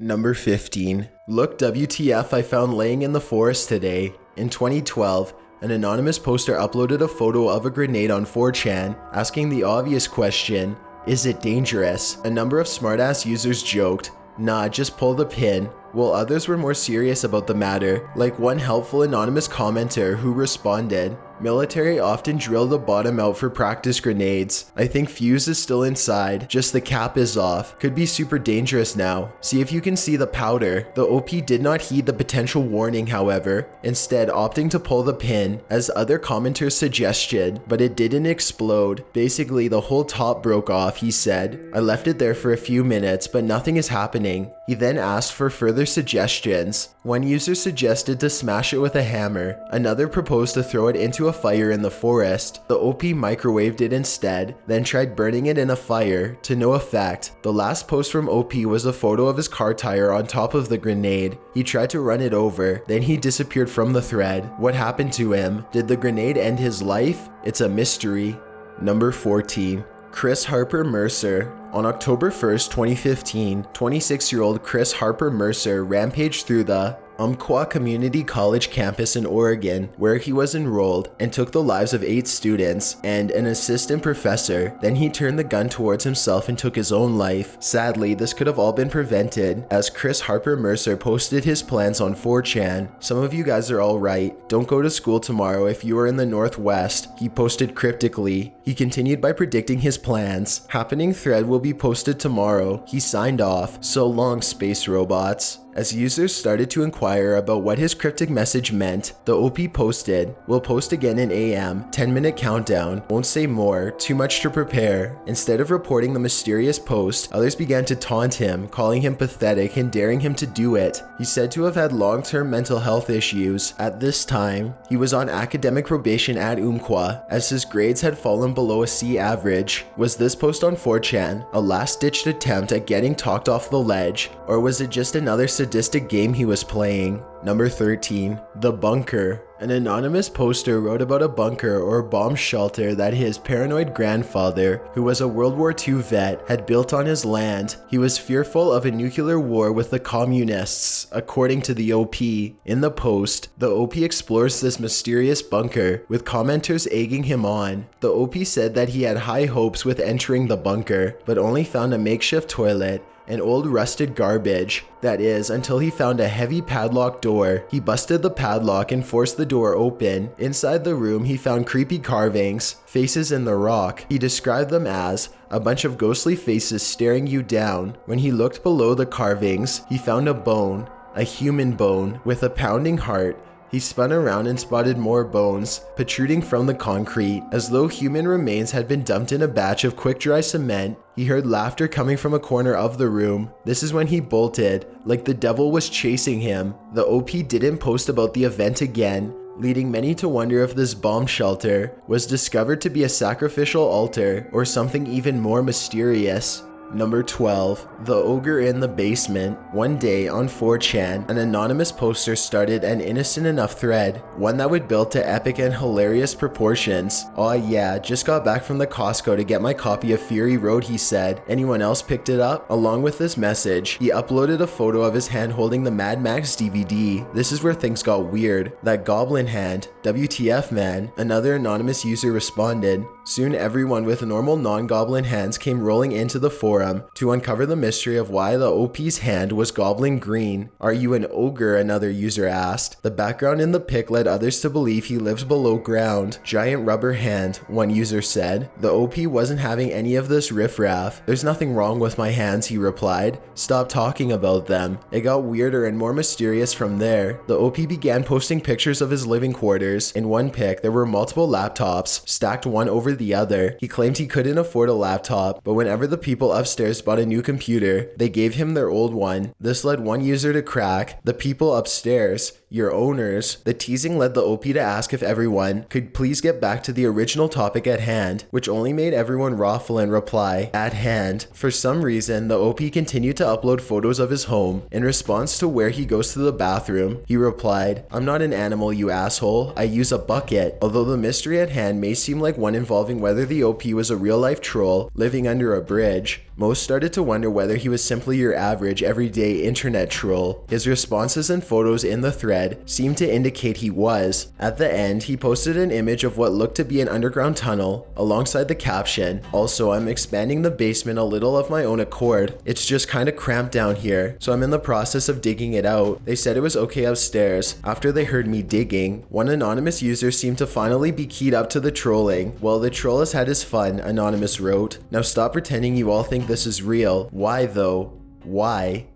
Number 15. Look, WTF, I found laying in the forest today. In 2012, an anonymous poster uploaded a photo of a grenade on 4chan, asking the obvious question, is it dangerous? A number of smartass users joked, nah, just pull the pin, while others were more serious about the matter, like one helpful anonymous commenter who responded, military often drill the bottom out for practice grenades. I think fuse is still inside, just the cap is off. Could be super dangerous now. See if you can see the powder. The OP did not heed the potential warning, however, instead opting to pull the pin, as other commenters suggested, but it didn't explode. Basically, the whole top broke off, he said. I left it there for a few minutes, but nothing is happening. He then asked for further suggestions. One user suggested to smash it with a hammer. Another proposed to throw it into a fire in the forest. The OP microwaved it instead, then tried burning it in a fire, to no effect. The last post from OP was a photo of his car tire on top of the grenade. He tried to run it over, then he disappeared from the thread. What happened to him? Did the grenade end his life? It's a mystery. Number 14. Chris Harper Mercer. On October 1st, 2015, 26-year-old Chris Harper Mercer rampaged through the Umpqua Community College campus in Oregon, where he was enrolled, and took the lives of 8 students and an assistant professor. Then he turned the gun towards himself and took his own life. Sadly, this could have all been prevented, as Chris Harper Mercer posted his plans on 4chan. Some of you guys are all right. Don't go to school tomorrow if you are in the Northwest, he posted cryptically. He continued by predicting his plans. Happening thread will be posted tomorrow. He signed off. So long, space robots. As users started to inquire about what his cryptic message meant, the OP posted, "We'll post again in AM, 10-minute countdown, won't say more, too much to prepare." Instead of reporting the mysterious post, others began to taunt him, calling him pathetic and daring him to do it. He's said to have had long-term mental health issues. At this time, he was on academic probation at Umpqua, as his grades had fallen below a C average. Was this post on 4chan a last-ditched attempt at getting talked off the ledge, or was it just another sadistic game he was playing? Number 13. The Bunker. An anonymous poster wrote about a bunker or bomb shelter that his paranoid grandfather, who was a World War II vet, had built on his land. He was fearful of a nuclear war with the communists, according to the OP. In the post, the OP explores this mysterious bunker, with commenters egging him on. The OP said that he had high hopes with entering the bunker, but only found a makeshift toilet and old rusted garbage. That is, until he found a heavy padlock door. He busted the padlock and forced the door open. Inside the room, he found creepy carvings, faces in the rock. He described them as a bunch of ghostly faces staring you down. When he looked below the carvings, he found a bone, a human bone, with a pounding heart. He spun around and spotted more bones, protruding from the concrete, as though human remains had been dumped in a batch of quick-dry cement. He heard laughter coming from a corner of the room. This is when he bolted, like the devil was chasing him. The OP didn't post about the event again, leading many to wonder if this bomb shelter was discovered to be a sacrificial altar or something even more mysterious. Number 12. The Ogre in the Basement. One day on 4chan, an anonymous poster started an innocent enough thread, one that would build to epic and hilarious proportions. "Aw yeah, just got back from the Costco to get my copy of Fury Road," he said. "Anyone else picked it up?" Along with this message, he uploaded a photo of his hand holding the Mad Max DVD. This is where things got weird. "That goblin hand. WTF, man?" Another anonymous user responded. Soon everyone with normal non-goblin hands came rolling into the forum to uncover the mystery of why the OP's hand was goblin green. "Are you an ogre?" another user asked. The background in the pic led others to believe he lives below ground. "Giant rubber hand," one user said. The OP wasn't having any of this riffraff. "There's nothing wrong with my hands," he replied. "Stop talking about them." It got weirder and more mysterious from there. The OP began posting pictures of his living quarters. In one pic, there were multiple laptops, stacked one over the other. He claimed he couldn't afford a laptop, but whenever the people upstairs bought a new computer, they gave him their old one. This led one user to crack, "The people upstairs, your owners." The teasing led the OP to ask if everyone could please get back to the original topic at hand, which only made everyone raffle and reply, "At hand." For some reason, the OP continued to upload photos of his home. In response to where he goes to the bathroom, he replied, "I'm not an animal, you asshole. I use a bucket." Although the mystery at hand may seem like one involving whether the OP was a real-life troll living under a bridge, Most started to wonder whether he was simply your average everyday internet troll. His responses and photos in the thread seemed to indicate he was. At the end, he posted an image of what looked to be an underground tunnel alongside the caption, "Also, I'm expanding the basement a little of my own accord. It's just kinda cramped down here, so I'm in the process of digging it out. They said it was okay upstairs after they heard me digging." One anonymous user seemed to finally be keyed up to the trolling. "Well, the troll has had his fun," Anonymous wrote. "Now stop pretending you all think this is real. Why though? Why?"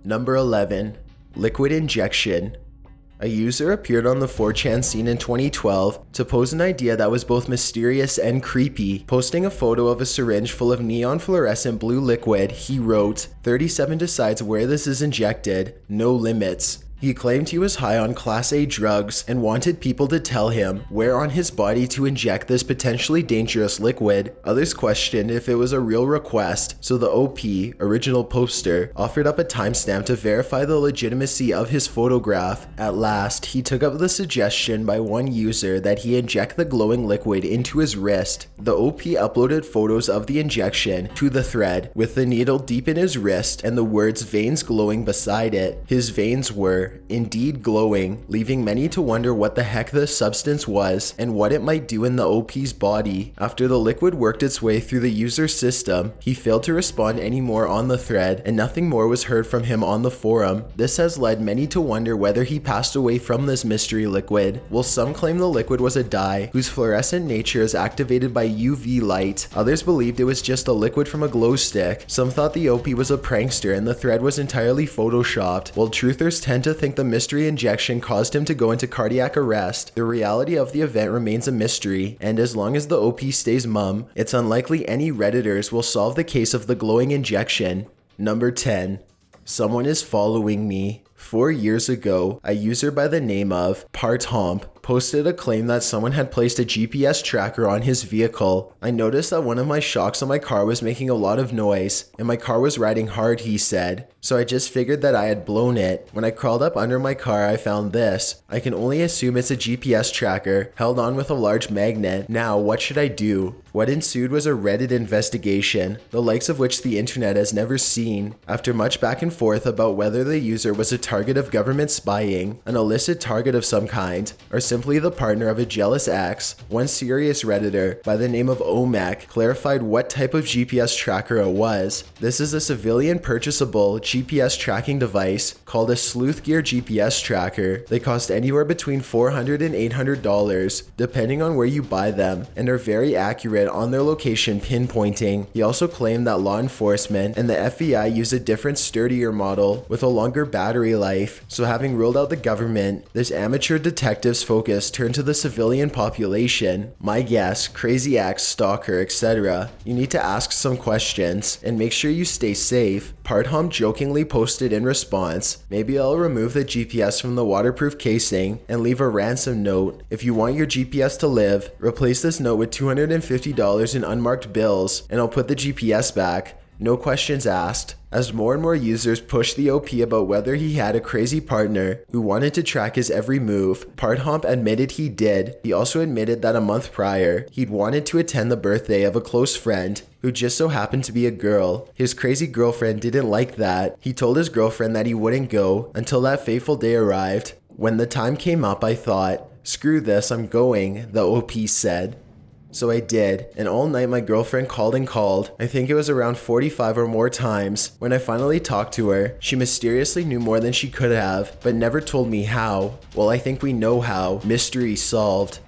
Number 11. Liquid injection. A user appeared on the 4chan scene in 2012 to pose an idea that was both mysterious and creepy. Posting a photo of a syringe full of neon fluorescent blue liquid, he wrote, "37 decides where this is injected. No limits." He claimed he was high on Class A drugs and wanted people to tell him where on his body to inject this potentially dangerous liquid. Others questioned if it was a real request, so the OP, original poster, offered up a timestamp to verify the legitimacy of his photograph. At last, he took up the suggestion by one user that he inject the glowing liquid into his wrist. The OP uploaded photos of the injection to the thread with the needle deep in his wrist and the words "veins glowing" beside it. His veins were indeed glowing, leaving many to wonder what the heck the substance was and what it might do in the OP's body. After the liquid worked its way through the user's system, he failed to respond anymore on the thread, and nothing more was heard from him on the forum. This has led many to wonder whether he passed away from this mystery liquid. While some claim the liquid was a dye whose fluorescent nature is activated by UV light, others believed it was just a liquid from a glow stick. Some thought the OP was a prankster and the thread was entirely photoshopped, while truthers tend to think the mystery injection caused him to go into cardiac arrest. The reality of the event remains a mystery, and as long as the OP stays mum, it's unlikely any Redditors will solve the case of the glowing injection. Number 10. Someone is following me. 4 years ago, a user by the name of Parthomp posted a claim that someone had placed a GPS tracker on his vehicle. "I noticed that one of my shocks on my car was making a lot of noise, and my car was riding hard," he said. "So I just figured that I had blown it. When I crawled up under my car, I found this. I can only assume it's a GPS tracker, held on with a large magnet. Now, what should I do?" What ensued was a Reddit investigation, the likes of which the internet has never seen. After much back and forth about whether the user was a target of government spying, an illicit target of some kind, or simply the partner of a jealous ex, one serious Redditor by the name of Omek clarified what type of GPS tracker it was. This is a civilian purchasable GPS tracking device called a Sleuth Gear GPS tracker. They cost anywhere between $400 and $800, depending on where you buy them, and are very accurate on their location pinpointing. He also claimed that law enforcement and the FBI use a different, sturdier model with a longer battery life. So having ruled out the government, this amateur detective's focus turned to the civilian population. My guess, crazy acts, stalker, etc. You need to ask some questions and make sure you stay safe. Parthomp jokingly posted in response, "Maybe I'll remove the GPS from the waterproof casing and leave a ransom note. If you want your GPS to live, replace this note with $250 in unmarked bills, and I'll put the GPS back. No questions asked." As more and more users pushed the OP about whether he had a crazy partner who wanted to track his every move, Parthomp admitted he did. He also admitted that a month prior, he'd wanted to attend the birthday of a close friend who just so happened to be a girl. His crazy girlfriend didn't like that. He told his girlfriend that he wouldn't go until that fateful day arrived. "When the time came up, I thought, screw this, I'm going," the OP said. "So I did, and all night my girlfriend called and called. I think it was around 45 or more times. When I finally talked to her, she mysteriously knew more than she could have, but never told me how. Well, I think we know how. Mystery solved."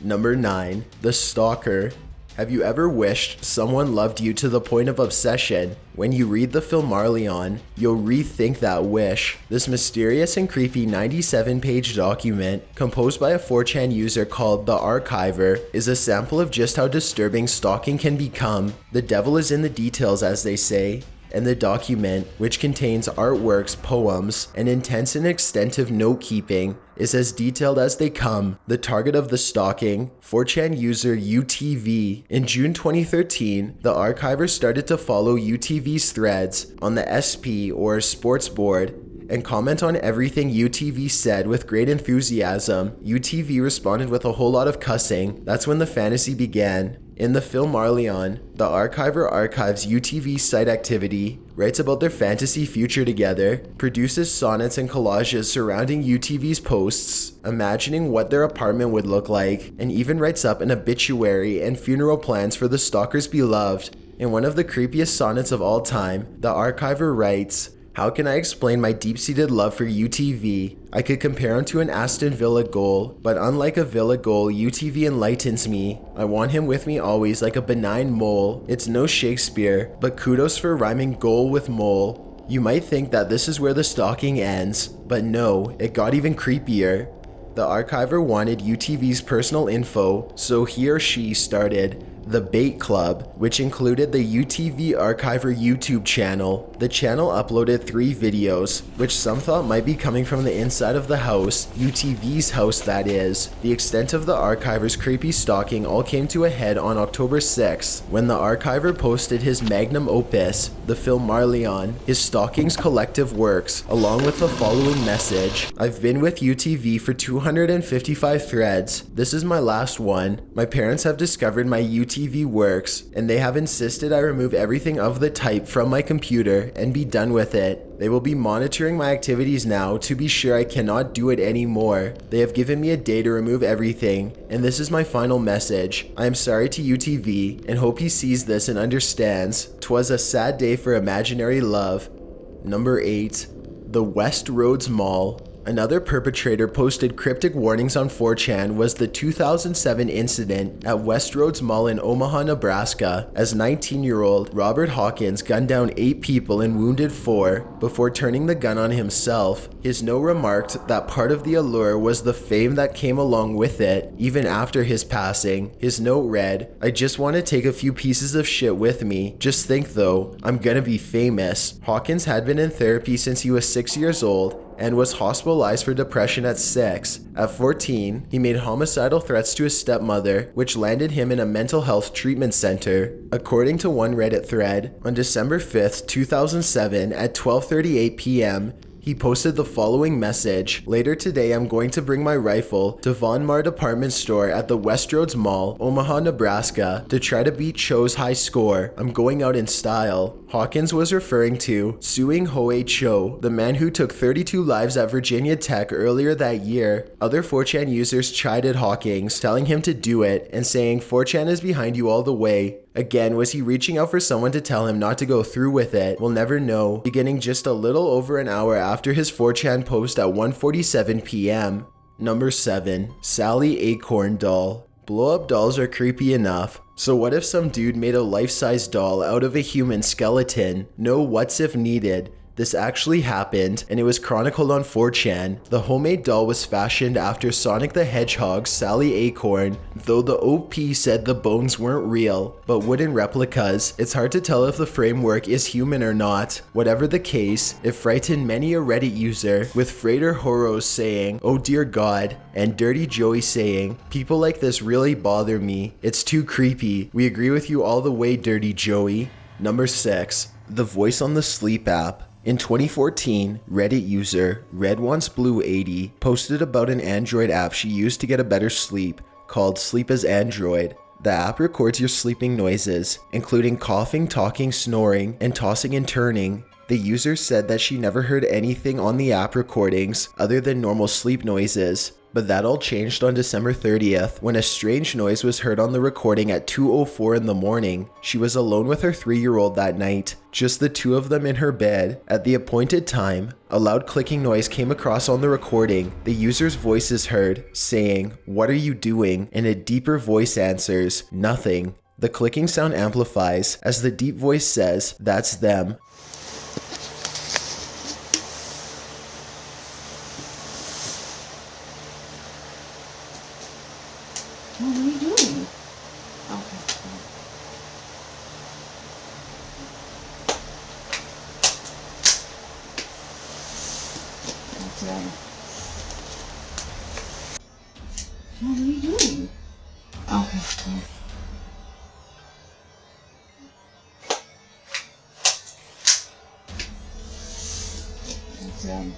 Number 9. The Stalker. Have you ever wished someone loved you to the point of obsession? When you read the film MacLeod, you'll rethink that wish. This mysterious and creepy 97-page document, composed by a 4chan user called The Archiver, is a sample of just how disturbing stalking can become. The devil is in the details, as they say. And the document, which contains artworks, poems, and intense and extensive note-keeping, is as detailed as they come. The target of the stalking, 4chan user UTV. In June 2013, the archiver started to follow UTV's threads on the SP or sports board and comment on everything UTV said with great enthusiasm. UTV responded with a whole lot of cussing. That's when the fantasy began. In the film Marleon, the archiver archives UTV site activity, writes about their fantasy future together, produces sonnets and collages surrounding UTV's posts, imagining what their apartment would look like, and even writes up an obituary and funeral plans for the Stalker's beloved. In one of the creepiest sonnets of all time, the archiver writes, "How can I explain my deep-seated love for UTV? I could compare him to an Aston Villa goal, but unlike a Villa goal, UTV enlightens me. I want him with me always like a benign mole. It's no Shakespeare, but kudos for rhyming goal with mole." You might think that this is where the stalking ends, but no, it got even creepier. The archiver wanted UTV's personal info, so he or she started the Bait Club, which included the UTV Archiver YouTube channel. The channel uploaded 3 videos, which some thought might be coming from the inside of the house, UTV's house that is. The extent of the archiver's creepy stalking all came to a head on October 6th, when the archiver posted his magnum opus, the film Marleon, his stalking's collective works, along with the following message: "I've been with UTV for 255 threads. This is my last one. My parents have discovered my UTV works, and they have insisted I remove everything of the type from my computer and be done with it. They will be monitoring my activities now to be sure I cannot do it anymore. They have given me a day to remove everything, and this is my final message. I am sorry to UTV and hope he sees this and understands. 'Twas a sad day for imaginary love." Number 8. The Westroads Mall. Another perpetrator posted cryptic warnings on 4chan was the 2007 incident at Westroads Mall in Omaha, Nebraska, as 19-year-old Robert Hawkins gunned down 8 people and wounded 4 before turning the gun on himself. His note remarked that part of the allure was the fame that came along with it, even after his passing. His note read, "I just want to take a few pieces of shit with me. Just think though, I'm gonna be famous." Hawkins had been in therapy since he was 6 years old and was hospitalized for depression at 6. At 14, he made homicidal threats to his stepmother, which landed him in a mental health treatment center. According to one Reddit thread, on December 5th, 2007 at 12:38 p.m., he posted the following message: "Later today, I'm going to bring my rifle to Von Mar department store at the Westroads Mall, Omaha, Nebraska, to try to beat Cho's high score. I'm going out in style." Hawkins was referring to suing Hoei Cho, the man who took 32 lives at Virginia Tech earlier that year. Other 4chan users chided Hawkins, telling him to do it and saying 4chan is behind you all the way. Again, was he reaching out for someone to tell him not to go through with it? We'll never know, beginning just a little over an hour after his 4chan post at 1:47 p.m. Number 7. Sally Acorn Doll. Blow-up dolls are creepy enough. So what if some dude made a life-size doll out of a human skeleton? No what's if needed. This actually happened, and it was chronicled on 4chan. The homemade doll was fashioned after Sonic the Hedgehog's Sally Acorn, though the OP said the bones weren't real, but wooden replicas. It's hard to tell if the framework is human or not. Whatever the case, it frightened many a Reddit user, with Frater Horos saying, "Oh dear God," and Dirty Joey saying, "People like this really bother me. It's too creepy." We agree with you all the way, Dirty Joey. Number 6. The Voice on the Sleep app. In 2014, Reddit user RedWantsBlue80 posted about an Android app she used to get a better sleep called Sleep as Android. The app records your sleeping noises, including coughing, talking, snoring, and tossing and turning. The user said that she never heard anything on the app recordings other than normal sleep noises. But that all changed on December 30th when a strange noise was heard on the recording at 2:04 in the morning. She was alone with her 3-year-old that night, just the two of them in her bed. At the appointed time, a loud clicking noise came across on the recording. The user's voice is heard, saying, "What are you doing?" and a deeper voice answers, "Nothing." The clicking sound amplifies as the deep voice says, "That's them." What are you doing? Okay. That's right. What are you doing? Okay. That's right.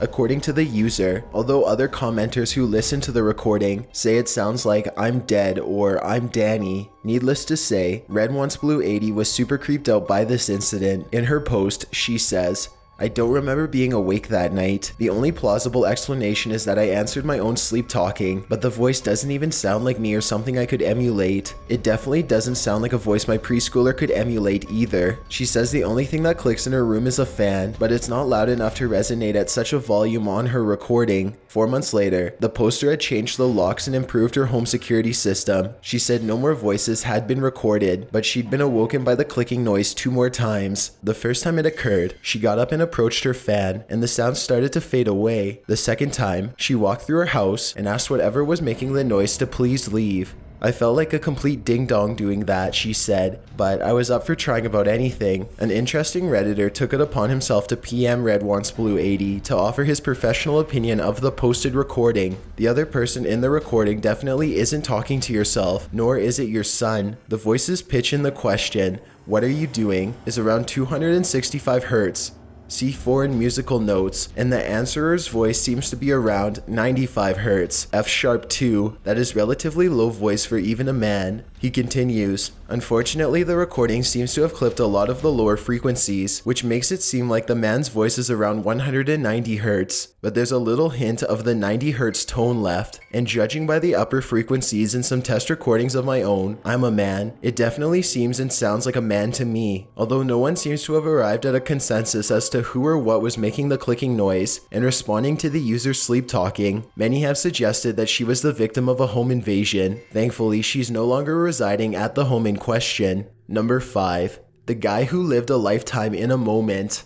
according to the user, although other commenters who listen to the recording say it sounds like "I'm dead" or "I'm Danny." Needless to say, Red Wants Blue 80 was super creeped out by this incident. In her post, she says, "I don't remember being awake that night. The only plausible explanation is that I answered my own sleep talking, but the voice doesn't even sound like me or something I could emulate. It definitely doesn't sound like a voice my preschooler could emulate either." She says the only thing that clicks in her room is a fan, but it's not loud enough to resonate at such a volume on her recording. 4 months later, the poster had changed the locks and improved her home security system. She said no more voices had been recorded, but she'd been awoken by the clicking noise 2 more times. The first time it occurred, she got up and approached her fan, and the sound started to fade away. The second time, she walked through her house and asked whatever was making the noise to please leave. "I felt like a complete ding-dong doing that," she said, "but I was up for trying about anything." An interesting Redditor took it upon himself to PM Red Wants Blue 80 to offer his professional opinion of the posted recording. "The other person in the recording definitely isn't talking to yourself, nor is it your son. The voice's pitch in the question, 'What are you doing?' is around 265 Hz. See 4 in musical notes, and the answerer's voice seems to be around 95 Hz, F# 2, that is relatively low voice for even a man." He continues, "Unfortunately, the recording seems to have clipped a lot of the lower frequencies, which makes it seem like the man's voice is around 190 Hz, but there's a little hint of the 90 Hz tone left, and judging by the upper frequencies in some test recordings of my own, I'm a man, it definitely seems and sounds like a man to me." Although no one seems to have arrived at a consensus as to who or what was making the clicking noise and responding to the user's sleep talking, many have suggested that she was the victim of a home invasion. Thankfully, she's no longer residing at the home in question. Number 5. The guy who lived a lifetime in a moment.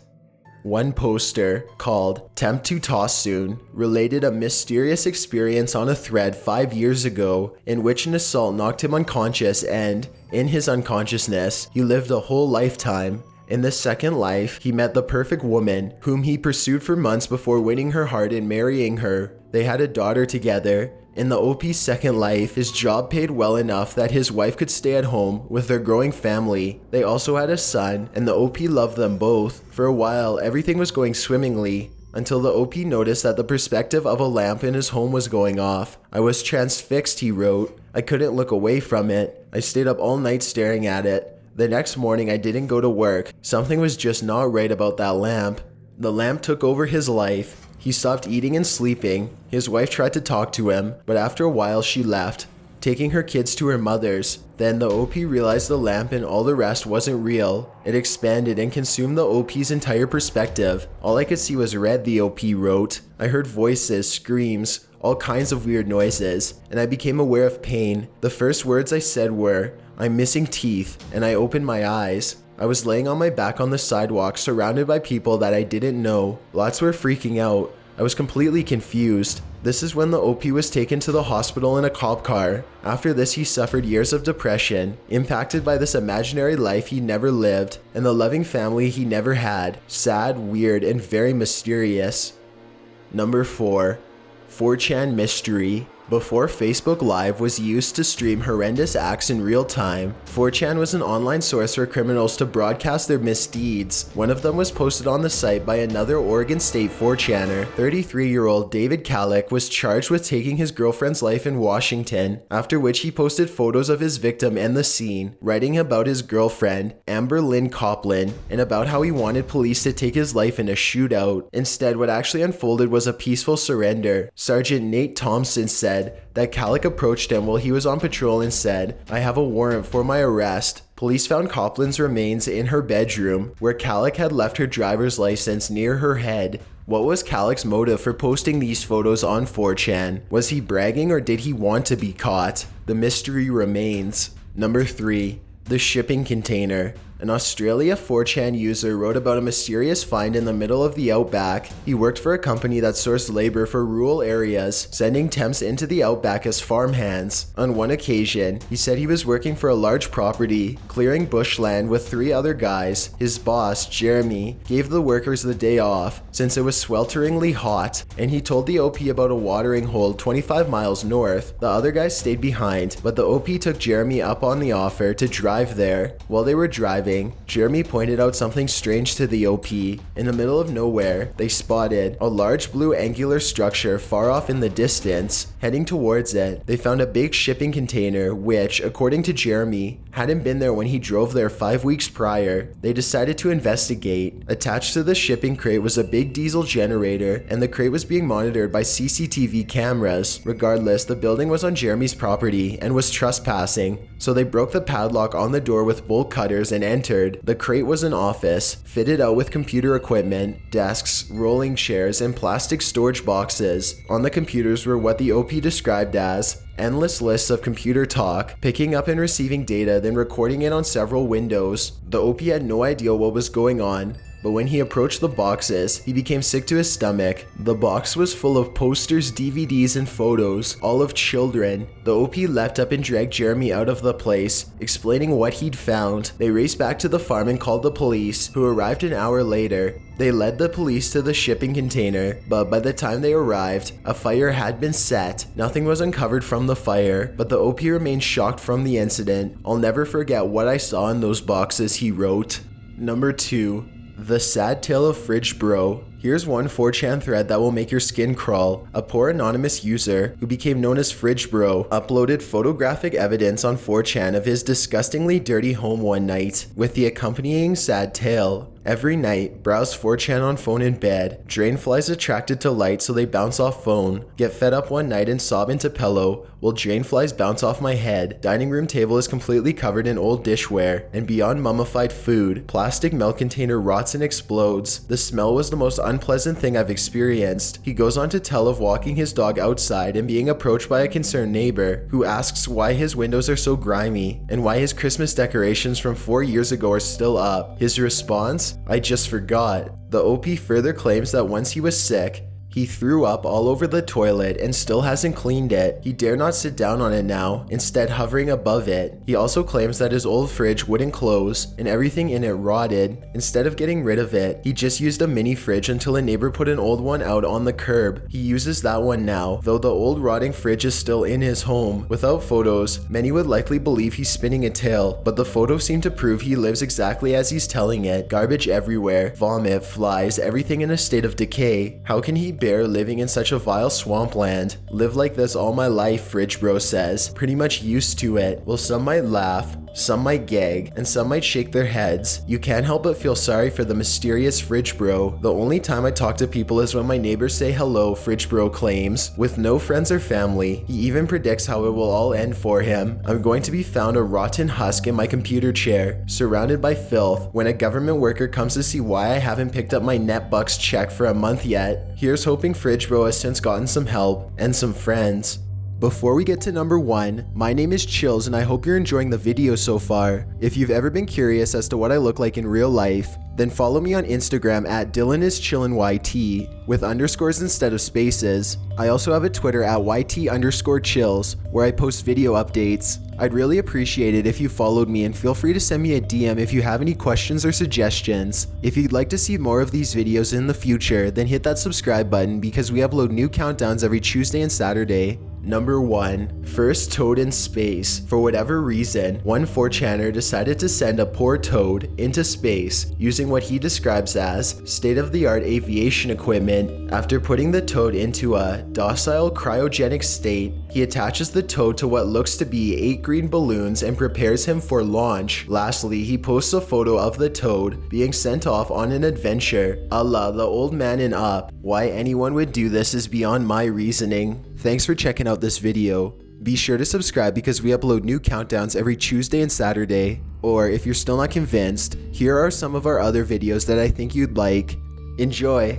One poster, called "Tempt to Toss Soon," related a mysterious experience on a thread 5 years ago in which an assault knocked him unconscious and, in his unconsciousness, he lived a whole lifetime. In this second life, he met the perfect woman, whom he pursued for months before winning her heart and marrying her. They had a daughter together. In the OP's second life, his job paid well enough that his wife could stay at home with their growing family. They also had a son, and the OP loved them both. For a while, everything was going swimmingly, until the OP noticed that the perspective of a lamp in his home was going off. "I was transfixed," he wrote. "I couldn't look away from it. I stayed up all night staring at it. The next morning I didn't go to work. Something was just not right about that lamp." The lamp took over his life. He stopped eating and sleeping. His wife tried to talk to him, but after a while she left, taking her kids to her mother's. Then the OP realized the lamp and all the rest wasn't real. It expanded and consumed the OP's entire perspective. "All I could see was red," the OP wrote. "I heard voices, screams, all kinds of weird noises, and I became aware of pain. The first words I said were, 'I'm missing teeth,' and I opened my eyes. I was laying on my back on the sidewalk surrounded by people that I didn't know. Lots were freaking out. I was completely confused." This is when the OP was taken to the hospital in a cop car. After this, he suffered years of depression, impacted by this imaginary life he never lived, and the loving family he never had. Sad, weird, and very mysterious. Number 4. 4chan Mystery. Before Facebook Live was used to stream horrendous acts in real time, 4chan was an online source for criminals to broadcast their misdeeds. One of them was posted on the site by another Oregon State 4chaner. 33-year-old David Kallick was charged with taking his girlfriend's life in Washington, after which he posted photos of his victim and the scene, writing about his girlfriend, Amber Lynn Coplin, and about how he wanted police to take his life in a shootout. Instead, what actually unfolded was a peaceful surrender. Sergeant Nate Thompson said that Kallick approached him while he was on patrol and said, "I have a warrant for my arrest." Police found Coplin's remains in her bedroom, where Kallick had left her driver's license near her head. What was Kallick's motive for posting these photos on 4chan? Was he bragging or did he want to be caught? The mystery remains. Number 3. The shipping container. An Australia 4chan user wrote about a mysterious find in the middle of the outback. He worked for a company that sourced labor for rural areas, sending temps into the outback as farmhands. On one occasion, he said he was working for a large property, clearing bushland with 3 other guys. His boss, Jeremy, gave the workers the day off since it was swelteringly hot, and he told the OP about a watering hole 25 miles north. The other guys stayed behind, but the OP took Jeremy up on the offer to drive there. While they were driving, driving, Jeremy pointed out something strange to the OP. In the middle of nowhere, they spotted a large blue angular structure far off in the distance. Heading towards it, they found a big shipping container which, according to Jeremy, hadn't been there when he drove there 5 weeks prior. They decided to investigate. Attached to the shipping crate was a big diesel generator, and the crate was being monitored by CCTV cameras. Regardless, the building was on Jeremy's property and was trespassing, so they broke the padlock on the door with bolt cutters and entered. The crate was an office, fitted out with computer equipment, desks, rolling chairs, and plastic storage boxes. On the computers were what the OP described as endless lists of computer talk, picking up and receiving data, then recording it on several windows. The OP had no idea what was going on, but when he approached the boxes, he became sick to his stomach. The box was full of posters, DVDs, and photos, all of children. The OP leapt up and dragged Jeremy out of the place, explaining what he'd found. They raced back to the farm and called the police, who arrived an hour later. They led the police to the shipping container, but by the time they arrived, a fire had been set. Nothing was uncovered from the fire, but the OP remained shocked from the incident. "I'll never forget what I saw in those boxes," he wrote. Number 2. The Sad Tale of Frig Bro. Here's one 4chan thread that will make your skin crawl. A poor anonymous user, who became known as Frig Bro, uploaded photographic evidence on 4chan of his disgustingly dirty home one night, with the accompanying sad tale. Every night, browse 4chan on phone in bed. Drainflies attracted to light, so they bounce off phone. Get fed up one night and sob into pillow. Will drainflies bounce off my head? Dining room table is completely covered in old dishware and beyond mummified food. Plastic milk container rots and explodes. The smell was the most unpleasant thing I've experienced. He goes on to tell of walking his dog outside and being approached by a concerned neighbor who asks why his windows are so grimy and why his Christmas decorations from 4 years ago are still up. His response? "I just forgot." The OP further claims that once he was sick, he threw up all over the toilet and still hasn't cleaned it. He dare not sit down on it now, instead hovering above it. He also claims that his old fridge wouldn't close and everything in it rotted. Instead of getting rid of it, he just used a mini fridge until a neighbor put an old one out on the curb. He uses that one now, though the old rotting fridge is still in his home. Without photos, many would likely believe he's spinning a tale, but the photos seem to prove he lives exactly as he's telling it. Garbage everywhere, vomit, flies, everything in a state of decay. How can he bear living in such a vile swampland? "Live like this all my life," Frig Bro says. "Pretty much used to it." Well, some might laugh, some might gag, and some might shake their heads. You can't help but feel sorry for the mysterious Frig Bro. "The only time I talk to people is when my neighbors say hello," Frig Bro claims. With no friends or family, he even predicts how it will all end for him. "I'm going to be found a rotten husk in my computer chair, surrounded by filth, when a government worker comes to see why I haven't picked up my NetBucks check for a month yet." Here's hoping Frig Bro has since gotten some help and some friends. Before we get to number 1, my name is Chills and I hope you're enjoying the video so far. If you've ever been curious as to what I look like in real life, then follow me on Instagram at DylanIsChillinYT with underscores instead of spaces. I also have a Twitter at YT_chills where I post video updates. I'd really appreciate it if you followed me, and feel free to send me a DM if you have any questions or suggestions. If you'd like to see more of these videos in the future, then hit that subscribe button because we upload new countdowns every Tuesday and Saturday. Number 1. First toad in space. For whatever reason, one 4chaner decided to send a poor toad into space using what he describes as state-of-the-art aviation equipment. After putting the toad into a docile cryogenic state, he attaches the toad to what looks to be 8 green balloons and prepares him for launch. Lastly, he posts a photo of the toad being sent off on an adventure. Allah, the old man in up. Why anyone would do this is beyond my reasoning. Thanks for checking out this video. Be sure to subscribe because we upload new countdowns every Tuesday and Saturday. Or if you're still not convinced, here are some of our other videos that I think you'd like. Enjoy!